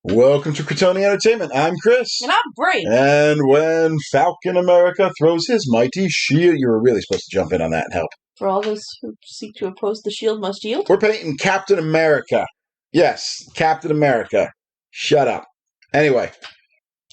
Welcome to Cretoni Entertainment. I'm Chris. And I'm Brie. And when Falcon America throws his mighty shield, you were really supposed to jump in on that and help. For all those who seek to oppose the shield must yield. We're painting Captain America. Yes, Captain America. Shut up. Anyway.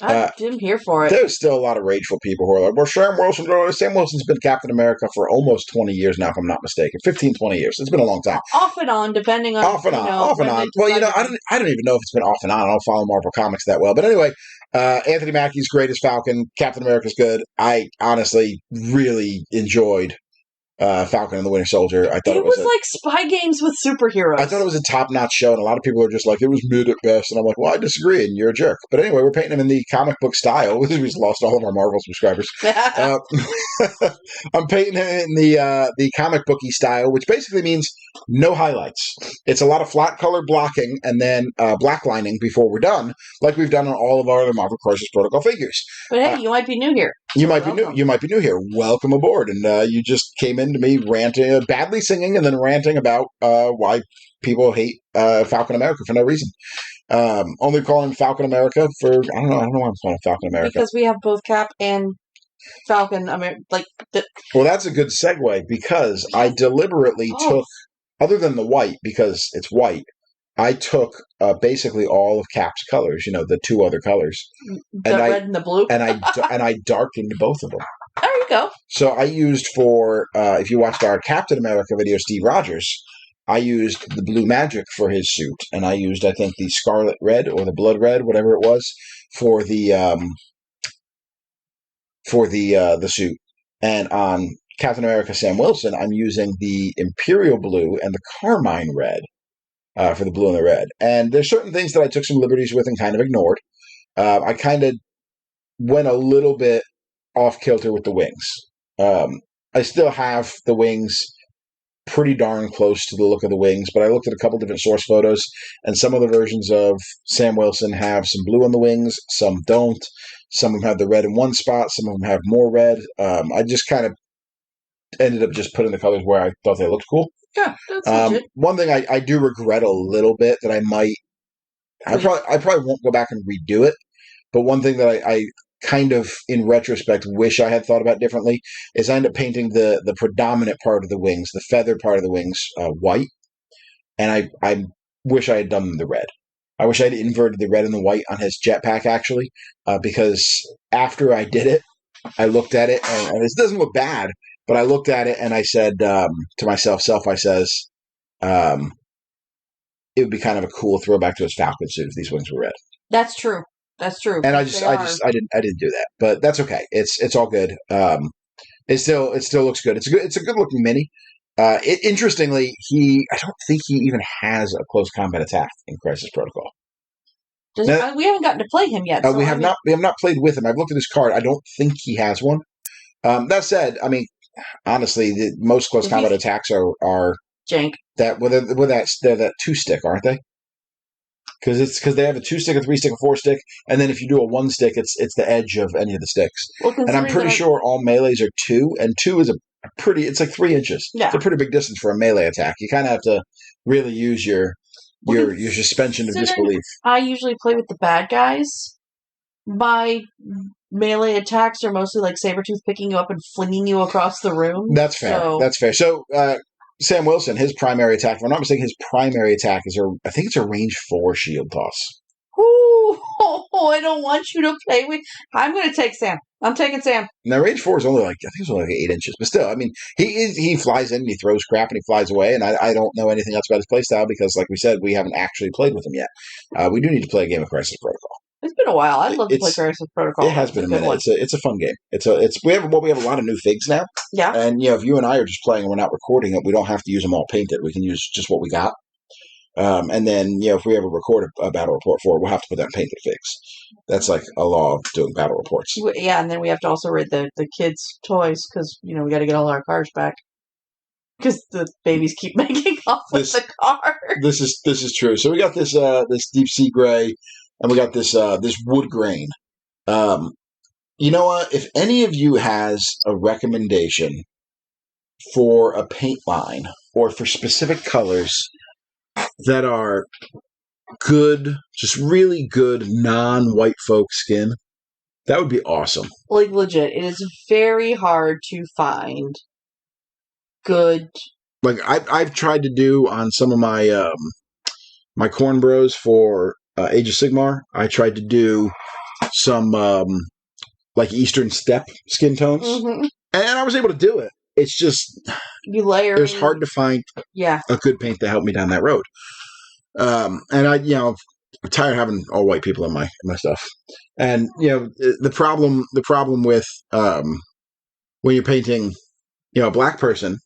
I'm here for it. There's still a lot of rageful people who are like, well, Sam Wilson's been Captain America for almost 20 years now, if I'm not mistaken. 15, 20 years. It's been a long time. Off and on, depending on... Off and on. Well, I don't even know if it's been off and on. I don't follow Marvel Comics that well. But anyway, Anthony Mackie's great as Falcon. Captain America's good. I honestly really enjoyed Falcon and the Winter Soldier. I thought it was like spy games with superheroes. I thought it was a top-notch show, and a lot of people are just like, it was mid at best, and I'm like, well, I disagree, and you're a jerk. But anyway, we're painting him in the comic book style. We've lost all of our Marvel subscribers. I'm painting him in the comic booky style, which basically means no highlights. It's a lot of flat color blocking and then black lining before we're done, like we've done on all of our other Marvel Crisis Protocol figures. But hey, you might be new here. You might be new here. Welcome aboard. And you just came in to me ranting, badly singing, and then ranting about why people hate Falcon America for no reason. Only calling Falcon America for I don't know why I'm calling Falcon America, because we have both Cap and Falcon. Well, that's a good segue because I deliberately took, other than the white, because it's white, I took basically all of Cap's colors, the two other colors. The red and the blue. and I darkened both of them. There you go. So I used for, if you watched our Captain America video, Steve Rogers, I used the blue magic for his suit, and I used, I think, the scarlet red or the blood red, whatever it was, for the suit. And on Captain America Sam Wilson, I'm using the Imperial blue and the Carmine red. For the blue and the red. And there's certain things that I took some liberties with and kind of ignored. I kind of went a little bit off kilter with the wings. I still have the wings pretty darn close to the look of the wings, but I looked at a couple different source photos, and some of the versions of Sam Wilson have some blue on the wings, some don't. Some of them have the red in one spot, some of them have more red. I just kind of ended up just putting the colors where I thought they looked cool. Yeah, that's legit. One thing I do regret a little bit that I probably won't go back and redo it, but one thing that I kind of, in retrospect, wish I had thought about differently is I end up painting the predominant part of the wings, the feather part of the wings, white, and I wish I had done the red. I wish I had inverted the red and the white on his jetpack, actually, because after I did it, I looked at it, and this doesn't look bad, but I looked at it and I said to myself, it would be kind of a cool throwback to his Falcon suit if these wings were red. That's true. And I didn't do that, but that's okay. It's all good. It still looks good. It's a good looking mini. Interestingly, I don't think he even has a close combat attack in Crisis Protocol. We haven't gotten to play him yet. We have not played with him. I've looked at his card. I don't think he has one. That said, I mean, honestly, most close combat attacks are jank. They're that 2-stick, aren't they? Because they have a 2-stick, a 3-stick, a 4-stick, and then if you do a 1-stick, it's the edge of any of the sticks. Well, and I'm pretty sure all melees are 2, and 2 is it's like 3 inches. Yeah. It's a pretty big distance for a melee attack. You kind of have to really use your suspension of disbelief. I usually play with the bad guys. My melee attacks are mostly like Sabretooth picking you up and flinging you across the room. That's fair. That's fair. So, Sam Wilson, his primary attack, if I'm not mistaken, is I think it's a range 4 shield toss. Ooh, I don't want you to play with... I'm going to take Sam. I'm taking Sam. Now, range 4 is only I think it's only like 8 inches, but still, I mean, he flies in and he throws crap and he flies away, and I don't know anything else about his playstyle because, like we said, we haven't actually played with him yet. We do need to play a game of Crisis Protocol. It's been a while. I'd love to play Crisis Protocol. It has been a minute. It's a fun game. We have a lot of new figs now. Yeah. And if you and I are just playing and we're not recording it, we don't have to use them all painted. We can use just what we got. And then if we ever record a battle report for it, we'll have to put down painted figs. That's like a law of doing battle reports. Yeah, and then we have to also rate the kids' toys because we got to get all our cars back. Because the babies keep making off with the car. This is true. So we got this deep sea gray. And we got this wood grain. You know what? If any of you has a recommendation for a paint line or for specific colors that are good, just really good non-white folk skin, that would be awesome. Like, legit, it is very hard to find good. Like I've tried to do on some of my my corn bros for Age of Sigmar. I tried to do some like Eastern Steppe skin tones, Mm-hmm. and I was able to do it. It's just You layer. it was hard to find Yeah. a good paint to help me down that road. And I, I'm tired of having all white people in my stuff. And the problem with when you're painting, a black person,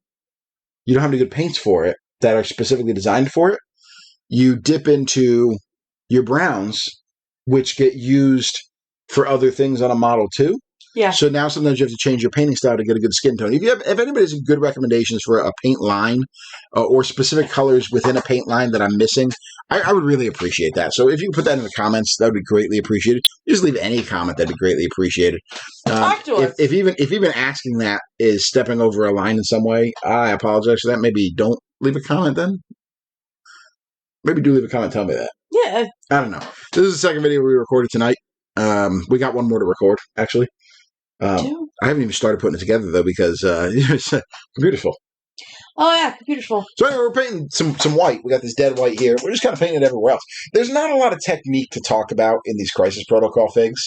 you don't have any good paints for it that are specifically designed for it. You dip into your browns, which get used for other things on a model too. Yeah. So now sometimes you have to change your painting style to get a good skin tone. If anybody has good recommendations for a paint line or specific colors within a paint line that I'm missing, I would really appreciate that. So if you can put that in the comments, that would be greatly appreciated. Just leave any comment; that'd be greatly appreciated. Talk to us. If even asking that is stepping over a line in some way, I apologize for that. Maybe don't leave a comment then. Maybe do leave a comment. Tell me that. Yeah. I don't know. This is the second video we recorded tonight. We got one more to record, actually. I haven't even started putting it together, though, because it's beautiful. Oh, yeah, beautiful. So anyway, we're painting some white. We got this dead white here. We're just kind of painting it everywhere else. There's not a lot of technique to talk about in these Crisis Protocol figs.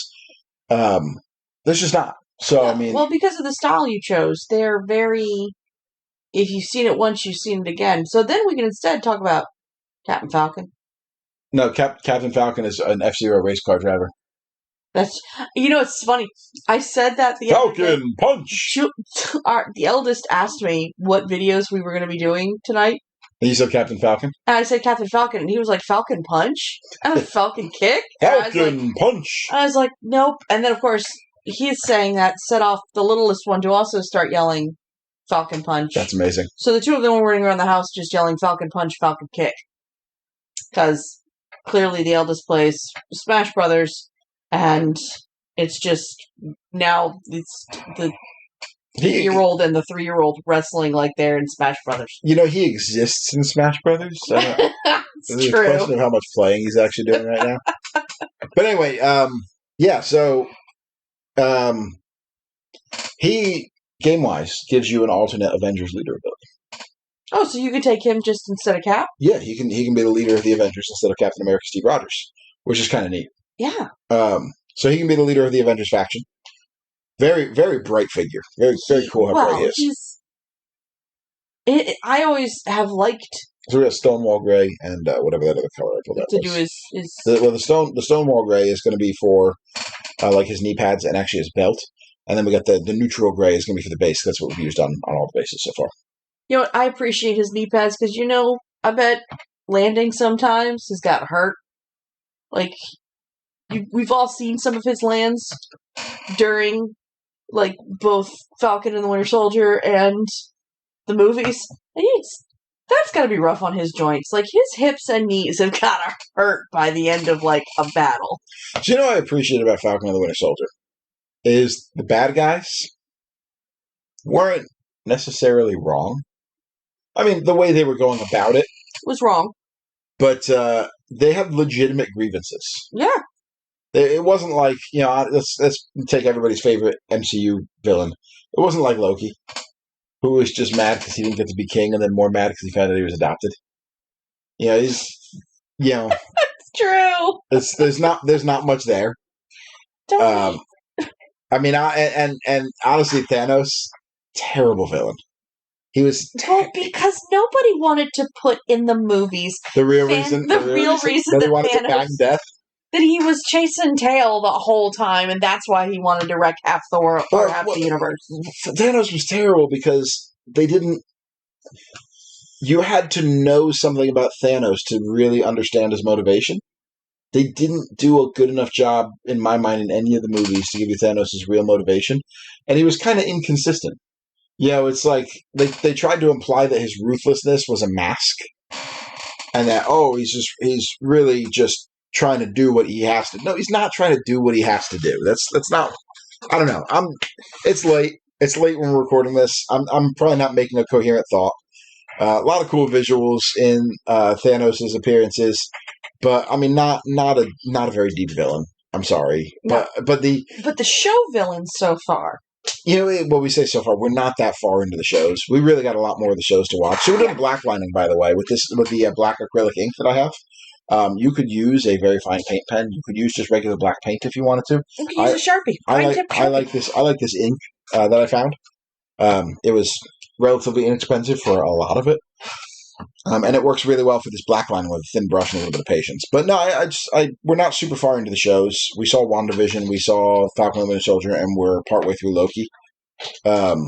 There's just not. So, Yeah, I mean... Well, because of the style you chose, they're very... If you've seen it once, you've seen it again. So then we can instead talk about Captain Falcon. No, Captain Falcon is an F-Zero race car driver. That's... it's funny. I said that the Falcon Punch! The eldest asked me what videos we were going to be doing tonight. And you said Captain Falcon? And I said Captain Falcon, and he was like, Falcon Punch? And Falcon Kick? Falcon Punch! I was like, nope. And then, of course, he's saying that set off the littlest one to also start yelling Falcon Punch. That's amazing. So the two of them were running around the house just yelling Falcon Punch, Falcon Kick. Because clearly the eldest plays Smash Brothers, and it's just now it's the 8-year-old and the 3-year-old wrestling like they're in Smash Brothers. He exists in Smash Brothers. It's true. A question of how much playing he's actually doing right now. But anyway, so he game-wise gives you an alternate Avengers leader ability. Oh, so you could take him just instead of Cap? Yeah, he can be the leader of the Avengers instead of Captain America Steve Rogers, which is kind of neat. Yeah. So he can be the leader of the Avengers faction. Very, very bright figure. Very, very cool how bright he is. I always have liked. So we got Stonewall Gray and whatever that other color I pulled out was. To do is the Stonewall Gray is going to be for like his knee pads and actually his belt, and then we got the neutral gray is going to be for the base. That's what we've used on all the bases so far. You know what? I appreciate his knee pads because I bet landing sometimes has got hurt. Like we've all seen some of his lands during like both Falcon and the Winter Soldier and the movies. And that's got to be rough on his joints. Like his hips and knees have got to hurt by the end of like a battle. So what I appreciate about Falcon and the Winter Soldier is the bad guys weren't necessarily wrong. I mean, the way they were going about it was wrong, but they have legitimate grievances. Yeah. It wasn't like, let's take everybody's favorite MCU villain. It wasn't like Loki, who was just mad because he didn't get to be king, and then more mad because he found out he was adopted. It's true. There's not much there. Don't I mean, and honestly, Thanos, terrible villain. He was because nobody wanted to put in the movies the real reason that he wanted to bang death. That he was chasing tail the whole time, and that's why he wanted to wreck half the world or half the universe. Thanos was terrible because they didn't. You had to know something about Thanos to really understand his motivation. They didn't do a good enough job, in my mind, in any of the movies to give you Thanos' real motivation, and he was kind of inconsistent. It's like they tried to imply that his ruthlessness was a mask, and that he's really just trying to do what he has to. No, he's not trying to do what he has to do. That's not. I don't know. It's late. It's late when we're recording this. I'm probably not making a coherent thought. A lot of cool visuals in Thanos' appearances, but I mean, not a very deep villain. I'm sorry, No. but the But the show villains so far. what we say so far, we're not that far into the shows. We really got a lot more of the shows to watch. So we're doing black lining, by the way, with the black acrylic ink that I have. You could use a very fine paint pen. You could use just regular black paint if you wanted to. You could use a Sharpie. I like this ink that I found. It was relatively inexpensive for a lot of it. And it works really well for this black line with a thin brush and a little bit of patience. But no, we're not super far into the shows. We saw WandaVision, we saw Falcon and Winter Soldier, and we're partway through Loki. And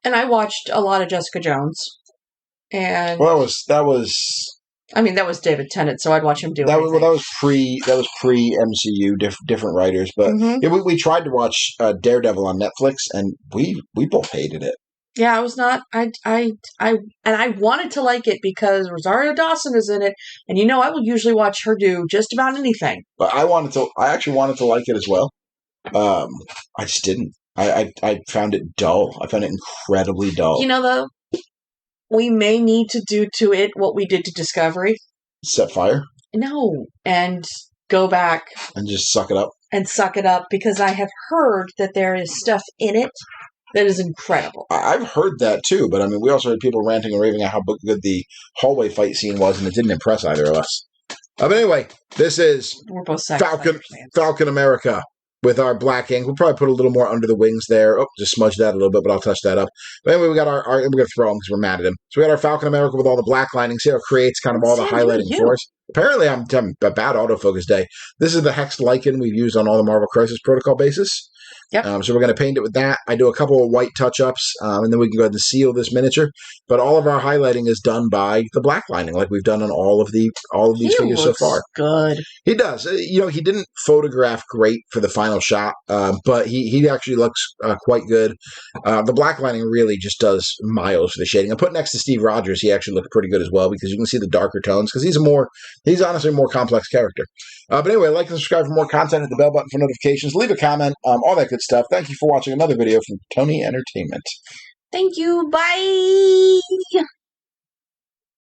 I watched a lot of Jessica Jones. And that was. I mean, that was David Tennant, so I'd watch him do that. anything. That was pre MCU, different writers. But yeah, we tried to watch Daredevil on Netflix, and we both hated it. Yeah, I was not. I wanted to like it because Rosario Dawson is in it, and I will usually watch her do just about anything. But I actually wanted to like it as well. I just didn't. I found it dull. I found it incredibly dull. Though, we may need to do to it what we did to Discovery. Set fire? No, and go back and just suck it up. And suck it up because I have heard that there is stuff in it that is incredible. I've heard that too, but I mean, we also heard people ranting and raving at how good the hallway fight scene was, and it didn't impress either of us. But anyway, this is Falcon America with our black ink. We'll probably put a little more under the wings there. Oh, just smudge that a little bit, but I'll touch that up. But anyway, we got we're going to throw him because we're mad at him. So we got our Falcon America with all the black linings here. It creates kind of all the highlighting for us. Apparently, I'm a bad autofocus day. This is the Hex lichen we've used on all the Marvel Crisis Protocol bases. Yep. So we're going to paint it with that. I do a couple of white touch-ups, and then we can go ahead and seal this miniature. But all of our highlighting is done by the black lining, like we've done on all of these figures so far. Good. He does. He didn't photograph great for the final shot, but he actually looks quite good. The black lining really just does miles for the shading. I put next to Steve Rogers, he actually looked pretty good as well because you can see the darker tones because he's honestly a more complex character. But anyway, like and subscribe for more content. Hit the bell button for notifications. Leave a comment. All that good stuff. Thank you for watching another video from Tony Entertainment. Thank you. Bye.